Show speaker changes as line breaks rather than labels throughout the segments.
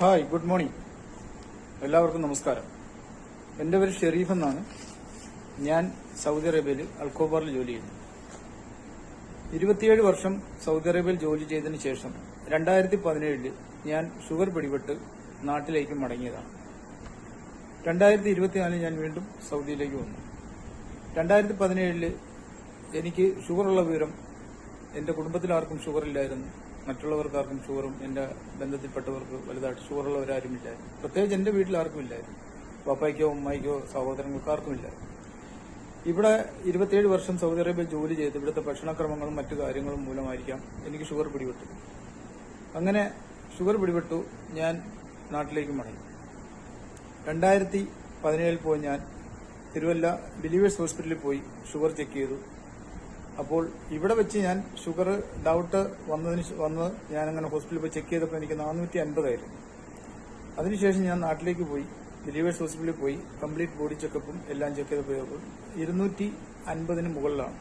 Hi, good morning. എല്ലാവർക്കും നമസ്കാരം. എൻ്റെ പേര് ഷെരീഫ് എന്നാണ്. ഞാൻ സൗദി അറേബ്യയിൽ അൽഖോബാറിൽ ജോലി ചെയ്യുന്നു. 27 വർഷം സൗദി അറേബ്യയിൽ ജോലി ചെയ്തതിനു ശേഷം 2017 ഞാൻ ഷുഗർ പിടിപെട്ട് നാട്ടിലേക്ക് മടങ്ങിയതാണ്. 2024 ഞാൻ വീണ്ടും സൗദിയിലേക്ക് വന്നു. 2017 എനിക്ക് ഷുഗറുള്ള വിവരം എന്റെ കുടുംബത്തിലാർക്കും ഷുഗറില്ലായിരുന്നു. മറ്റുള്ളവർക്കാർക്കും ഷുഗറും എന്റെ ബന്ധത്തിൽപ്പെട്ടവർക്ക് വലുതായിട്ട് ഷുഗറുള്ളവരാരുമില്ലായിരുന്നു. പ്രത്യേകിച്ച് എന്റെ വീട്ടിൽ ആർക്കും ഇല്ലായിരുന്നു. പാപ്പായ്ക്കോ ഉമ്മായിക്കോ സഹോദരങ്ങൾക്കാർക്കും ഇല്ലായിരുന്നു. ഇവിടെ 27 വർഷം സൗദി അറേബ്യയിൽ ജോലി ചെയ്ത് ഇവിടുത്തെ ഭക്ഷണക്രമങ്ങളും മറ്റു കാര്യങ്ങളും മൂലമായിരിക്കാം എനിക്ക് ഷുഗർ പിടിപെട്ടു. അങ്ങനെ ഷുഗർ പിടിപെട്ടു. ഞാൻ നാട്ടിലേക്ക് മടങ്ങി. 2017 പോയി ഞാൻ തിരുവല്ല ബിലീവേഴ്സ് ഹോസ്പിറ്റലിൽ പോയി ഷുഗർ ചെക്ക് ചെയ്തു. അപ്പോൾ ഇവിടെ വെച്ച് ഞാൻ ഷുഗർ ഡൗട്ട് വന്ന് ഞാനങ്ങനെ ഹോസ്പിറ്റലിൽ പോയി ചെക്ക് ചെയ്തപ്പോൾ എനിക്ക് 450 ആയിരുന്നു. അതിനുശേഷം ഞാൻ നാട്ടിലേക്ക് പോയി ബിലീവേഴ്സ് ഹോസ്പിറ്റലിൽ പോയി കംപ്ലീറ്റ് ബോഡി ചെക്കപ്പും എല്ലാം ചെക്ക് ചെയ്തപ്പോൾ 250 മുകളിലാണ്.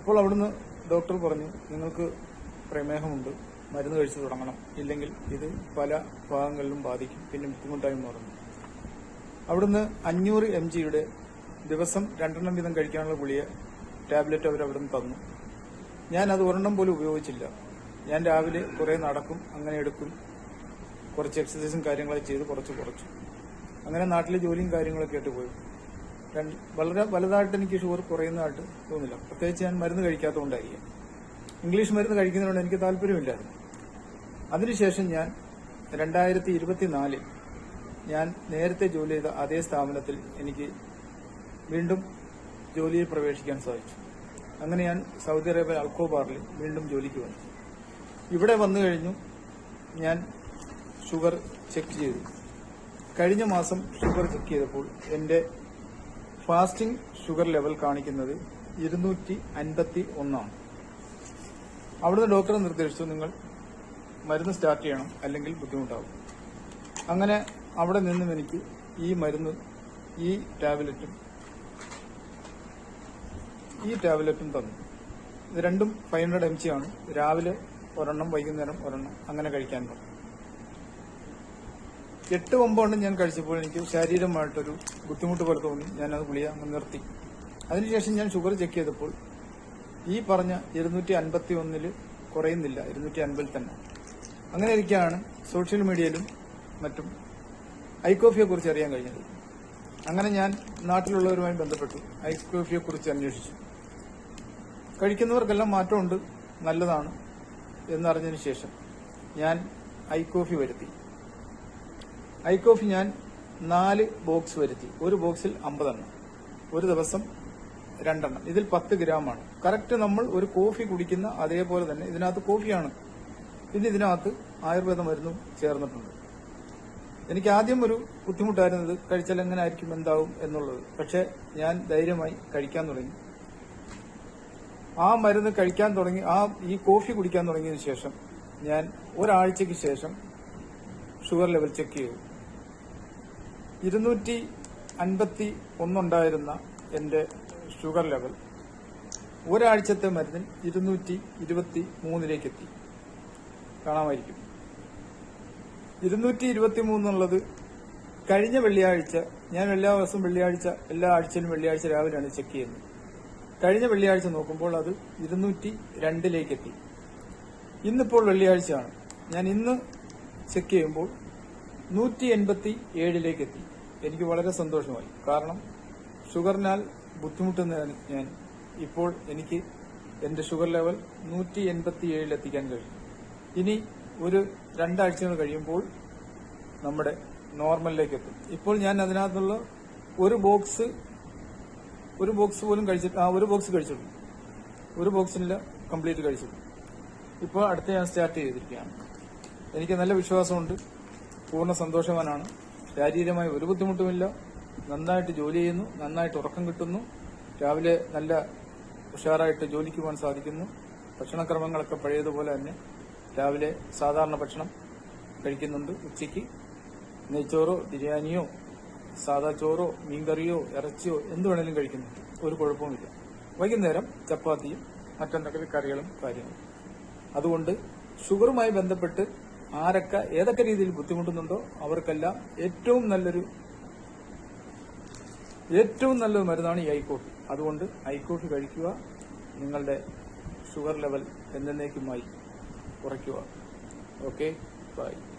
അപ്പോൾ അവിടുന്ന് ഡോക്ടർ പറഞ്ഞു, നിങ്ങൾക്ക് പ്രമേഹമുണ്ട്, മരുന്ന് കഴിച്ചു തുടങ്ങണം, ഇല്ലെങ്കിൽ ഇത് പല ഭാഗങ്ങളിലും ബാധിക്കും, പിന്നെ ബുദ്ധിമുട്ടായി മാറുന്നു. അവിടുന്ന് 500 mg ദിവസം 2 വീതം കഴിക്കാനുള്ള ഗുളിക ടാബ്ലറ്റ് അവരവിടുന്ന് തന്നു. ഞാൻ അത് ഒരെണ്ണം പോലും ഉപയോഗിച്ചില്ല. ഞാൻ രാവിലെ കുറെ നടക്കും, അങ്ങനെ എടുക്കും, കുറച്ച് എക്സസൈസും കാര്യങ്ങളൊക്കെ ചെയ്ത് കുറച്ചു. അങ്ങനെ നാട്ടിലെ ജോലിയും കാര്യങ്ങളൊക്കെ ആയിട്ട് പോയി. വളരെ വലുതായിട്ട് എനിക്ക് ഷുഗർ കുറയുന്നതായിട്ട് തോന്നില്ല. പ്രത്യേകിച്ച് ഞാൻ മരുന്ന് കഴിക്കാത്തതുകൊണ്ടായിരിക്കും. ഇംഗ്ലീഷ് മരുന്ന് കഴിക്കുന്നതുകൊണ്ട് എനിക്ക് താല്പര്യമില്ലായിരുന്നു. അതിനുശേഷം ഞാൻ 2024 ഞാൻ നേരത്തെ ജോലി ചെയ്ത അതേ സ്ഥാപനത്തിൽ എനിക്ക് വീണ്ടും ജോലിയിൽ പ്രവേശിക്കാൻ സാധിച്ചു. അങ്ങനെ ഞാൻ സൗദി അറേബ്യ അൽഖോബാറിൽ വീണ്ടും ജോലിക്ക് വന്നു. ഇവിടെ വന്നു കഴിഞ്ഞു ഞാൻ ഷുഗർ ചെക്ക് ചെയ്തു. കഴിഞ്ഞ മാസം ഷുഗർ ചെക്ക് ചെയ്തപ്പോൾ എന്റെ ഫാസ്റ്റിംഗ് ഷുഗർ ലെവൽ കാണിക്കുന്നത് 251 ആണ്. അവിടുന്ന് ഡോക്ടർ നിർദ്ദേശിച്ചു, നിങ്ങൾ മരുന്ന് സ്റ്റാർട്ട് ചെയ്യണം, അല്ലെങ്കിൽ ബുദ്ധിമുട്ടാവും. അങ്ങനെ അവിടെ നിന്നും എനിക്ക് ഈ മരുന്ന് ഈ ടാബ്ലറ്റും തന്നു. ഇത് രണ്ടും 500 mg ആണ്. രാവിലെ ഒരെണ്ണം, വൈകുന്നേരം ഒരെണ്ണം, അങ്ങനെ കഴിക്കാൻ പറഞ്ഞു. 8-9 ഞാൻ കഴിച്ചപ്പോൾ എനിക്ക് ശാരീരികമായിട്ടൊരു ബുദ്ധിമുട്ട് പോലെ തോന്നി. ഞാനത് ഗുളിക അങ്ങ് നിർത്തി. അതിനുശേഷം ഞാൻ ഷുഗർ ചെക്ക് ചെയ്തപ്പോൾ ഈ പറഞ്ഞ 251 കുറയുന്നില്ല, 250 തന്നെ. അങ്ങനെ ഇരിക്കുകയാണ് സോഷ്യൽ മീഡിയയിലും മറ്റും ഐകോഫിയെ കുറിച്ച് അറിയാൻ കഴിഞ്ഞത്. അങ്ങനെ ഞാൻ നാട്ടിലുള്ളവരുമായി ബന്ധപ്പെട്ടു ഐകോഫിയെ കുറിച്ച് അന്വേഷിച്ചു. കഴിക്കുന്നവർക്കെല്ലാം മാറ്റമുണ്ട്, നല്ലതാണ് എന്നറിഞ്ഞതിന് ശേഷം ഞാൻ ഐകോഫി വരുത്തി. ഐകോഫി ഞാൻ 4 ബോക്സ് വരുത്തി. ഒരു ബോക്സിൽ 50 എണ്ണം, ഒരു ദിവസം 2 എണ്ണം. ഇതിൽ 10 ഗ്രാമാണ്. കറക്റ്റ് നമ്മൾ ഒരു കോഫി കുടിക്കുന്ന അതേപോലെ തന്നെ ഇതിനകത്ത് കോഫിയാണ്. പിന്നെ ഇതിനകത്ത് ആയുർവേദ മരുന്നും ചേർന്നിട്ടുണ്ട്. എനിക്ക് ആദ്യം ഒരു ബുദ്ധിമുട്ടായിരുന്നത് കഴിച്ചാൽ എങ്ങനെ ആയിരിക്കും, എന്താവും എന്നുള്ളത്. പക്ഷെ ഞാൻ ധൈര്യമായി കഴിക്കാൻ തുടങ്ങി. ആ മരുന്ന് കഴിക്കാൻ തുടങ്ങി, ഈ കോഫി കുടിക്കാൻ തുടങ്ങിയതിനു ശേഷം ഞാൻ ഒരാഴ്ചയ്ക്ക് ശേഷം ഷുഗർ ലെവൽ ചെക്ക് ചെയ്തു. 251 ഉണ്ടായിരുന്ന എന്റെ ഷുഗർ ലെവൽ ഒരാഴ്ചത്തെ മരുന്നിൽ 223 എത്തി. കാണാമായിരിക്കും. 223 എന്നുള്ളത് കഴിഞ്ഞ വെള്ളിയാഴ്ച, ഞാൻ എല്ലാ ദിവസവും വെള്ളിയാഴ്ച, എല്ലാ ആഴ്ചയിലും വെള്ളിയാഴ്ച രാവിലെയാണ് ചെക്ക് ചെയ്യുന്നത്. കഴിഞ്ഞ വെള്ളിയാഴ്ച നോക്കുമ്പോൾ അത് 202 എത്തി. ഇന്നിപ്പോൾ വെള്ളിയാഴ്ചയാണ്. ഞാൻ ഇന്ന് ചെക്ക് ചെയ്യുമ്പോൾ 187 എത്തി. എനിക്ക് വളരെ സന്തോഷമായി. കാരണം ഷുഗറിനാൽ ബുദ്ധിമുട്ടുന്ന ഞാൻ ഇപ്പോൾ എനിക്ക് എന്റെ ഷുഗർ ലെവൽ 187 എത്തിക്കാൻ കഴിയും. ഇനി ഒരു 2 ആഴ്ചകൾ കഴിയുമ്പോൾ നമ്മുടെ നോർമലിലേക്ക് എത്തും. ഇപ്പോൾ ഞാൻ അതിനകത്തുള്ള ഒരു ബോക്സ് പോലും കഴിച്ചിട്ട്, ഒരു ബോക്സ് കഴിച്ചിട്ടുണ്ട്. ഒരു ബോക്സിനില്ല, കംപ്ലീറ്റ് കഴിച്ചിട്ടുണ്ട്. ഇപ്പോൾ അടുത്ത ഞാൻ സ്റ്റാർട്ട് ചെയ്തിരിക്കുകയാണ്. എനിക്ക് നല്ല വിശ്വാസമുണ്ട്, പൂർണ്ണ സന്തോഷവാനാണ്. ശാരീരികമായി ഒരു ബുദ്ധിമുട്ടുമില്ല. നന്നായിട്ട് ജോലി ചെയ്യുന്നു, നന്നായിട്ട് ഉറക്കം കിട്ടുന്നു, രാവിലെ നല്ല ഉഷാറായിട്ട് ജോലിക്ക് പോകാൻ സാധിക്കുന്നു. ഭക്ഷണക്രമങ്ങളൊക്കെ പഴയതുപോലെ തന്നെ രാവിലെ സാധാരണ ഭക്ഷണം കഴിക്കുന്നുണ്ട്. ഉച്ചയ്ക്ക് നെയ്ച്ചോറോ ബിരിയാണിയോ സാദാ ചോറോ മീൻകറിയോ ഇറച്ചിയോ എന്ത് വേണേലും കഴിക്കുന്നുണ്ട്, ഒരു കുഴപ്പവുമില്ല. വൈകുന്നേരം ചപ്പാത്തിയും മറ്റെന്തെങ്കിലും കറികളും കാര്യങ്ങളും. അതുകൊണ്ട് ഷുഗറുമായി ബന്ധപ്പെട്ട് ആരൊക്കെ ഏതൊക്കെ രീതിയിൽ ബുദ്ധിമുട്ടുന്നുണ്ടോ അവർക്കെല്ലാം ഏറ്റവും നല്ലൊരു മരുന്നാണ് ഈ ഐ-കോഫി. അതുകൊണ്ട് ഐ-കോഫി കഴിക്കുക. നിങ്ങളുടെ ഷുഗർ ലെവൽ എന്നേക്കുമായി കുറയ്ക്കുക. Okay, by.